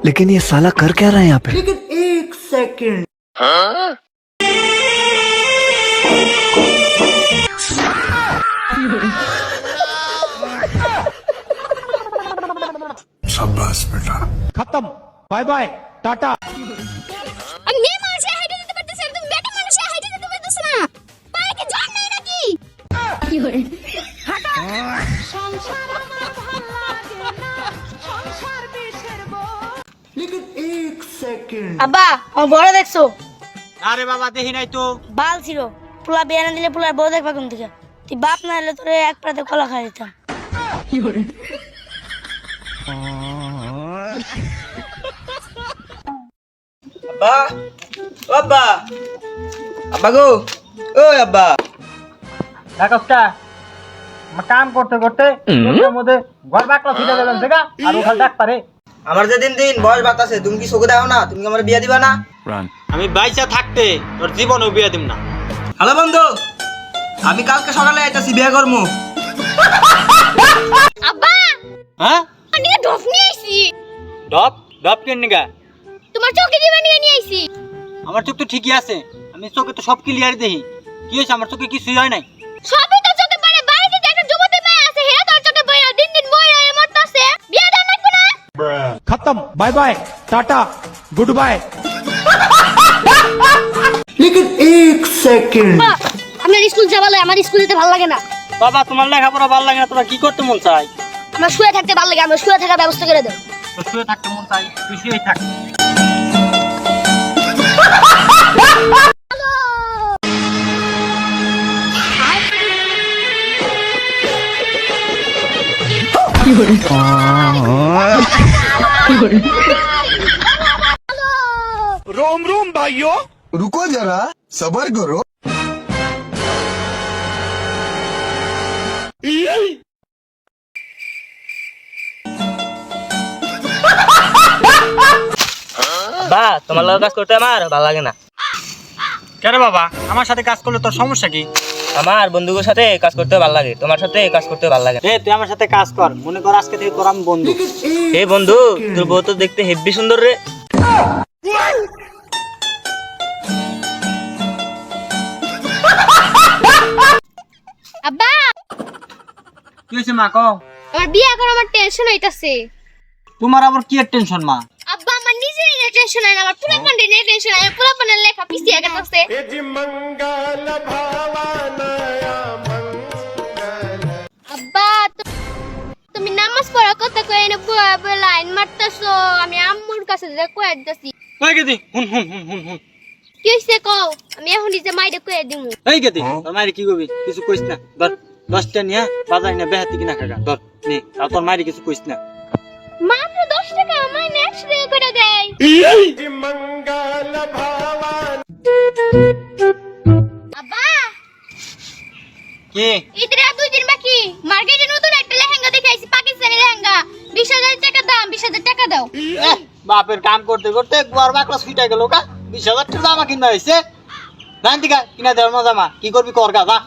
लेकिन ये साला कर क्या रहा है यहाँ पे? लेकिन एक सेकंड शाबाश बेटा। खत्म, बाय बाय, टाटा। আমি মেয়ে মানুষে হাইটে দিতে পারতেছ না, তুমি বেটা মানুষে হাইটে দিতে পারতেছ না। পায়ে কি জোর নাই নাকি? কি হরে হাঁটা সংসার আমার ভাল লাগে না, সংসার বিষের বউ। लेकिन एक सेकंड আব্বা আমার বড় দেখছো আরে বাবা দেখি নাই তো। বাল ছিল পোলা বিয়ে না দিলে পোলার বউ দেখবা কোন থেকে তুই বাপ না হলে তোরে এক পাতে কলা খাই দিতাম আব্বা ও আব্বা আব্বা গো ও আব্বা কাকস্টা কাম করতে করতে এর মধ্যে ঘর বাকলা ছিটা দিলাম দেখা আর ওখানে ডাক পারে। আমার যে দিন দিন বয়স বাতাসে তুমি কি চোখে দাও না? তুমি কি আমার বিয়া দিবা না? আমি বাইচা থাকতে তোর জীবনও বিয়া দিম না। হ্যালো বন্ধু, আমি কালকে সকালে আইতাছি বিয়া করমু। আব্বা হ্যাঁ আমি ডফ নিয়ে আইছি, ডপ ডপ কেন নিগা? তোমার চোখে দিবা নিয়ে নিয়ে আইছি। আমার চোখ তো ঠিকই আছে, আমি চোখে তো সব ক্লিয়ার দেখি। কি হয়েছে? আমার চোখে কিছুই হয় নাই। সবই তো চোখে পড়ে, বাড়িতে যে একটা যুবতী মেয়ে আছে হে তোর চোখে পড়ে দিন দিন বই হয়ে মরতাছে। বিয়া দেন নাকি না? खत्म, bye bye, tata, good bye. लेकिन एक सेकंड আমার স্কুল যাবালে আমার স্কুল যেতে ভালো লাগে না বাবা তোমার লেখাপড়া ভালো লাগে না, তোমরা কি করতে মন চাই? আমার শুয়ে থাকতে ভালো লাগে আমার শুয়ে থাকার ব্যবস্থা করে দাও তোর শুয়ে থাকতে মন চাই, তুই শুয়েই থাক। रोम रोम भाइयों, रुको जरा, सबर करो। বা তোমার লগে কাজ করতে আমার ভালো লাগে না। কেন বাবা, আমার সাথে কাজ করলে তোর সমস্যা কি? আমার বন্ধুদের সাথে কাজ করতে ভালো লাগে, তোমার সাথে কাজ করতে ভালো লাগে না। তুই আমার সাথে কাজ কর, মনে কর আজকে থেকে তোর আমি বন্ধু। लेकिन एक এই বন্ধু, তোর বউ তো দেখতে হেব্বি সুন্দর রে। আব্বা কি হয়েছে মা কও? আমার বিয়া করার আমার টেনশন হইতাছে। তোমার আবার কি এর টেনশন মা? আব্বা আমার নিজেরই টেনশন হয় না, আমার পুরো পান্ডে নিয়ে টেনশন হয়, পুরো পান্ডে লেখা পিছিয়ে গেছে। আব্বা তুমি নামাজ পড়া কথা কই না, বুয়া লাইন মারতাছো, আমি আম্মুর কাছে যা কই দিছি। ওই গেদি হুন হুন হুন হুন হুন। কি হইছে কও, আমি এখনই যে মাইরে কই দিমু। এই গেদি তোর মায়ের কি কইবি? কিছু কইস না। ধর 10টা নিয়া বাজার না বেহাতি কিনা খাগা। ধর নে, আর তোর মায়ের কিছু কইস না। মাত্র 10 টাকা আমায় নেক্সট ডে করে দেয়। আব্বা কি? ঈদের আর 2 দিন বাকি, মার্কেটে নতুন একটা লেহেঙ্গা দেখাইছি, পাকিস্তানি লেহেঙ্গা, 20,000 টাকা দাম, 20,000 টাকা দাও। বাপের কাম করতে করতে গোয়ার বাকলা ছুইটা গেল কা। 20,000 টাকা জামা কিনা হইছে। জানতি কা কিনা দেওয়ার জামা কি করবি কর গা যা।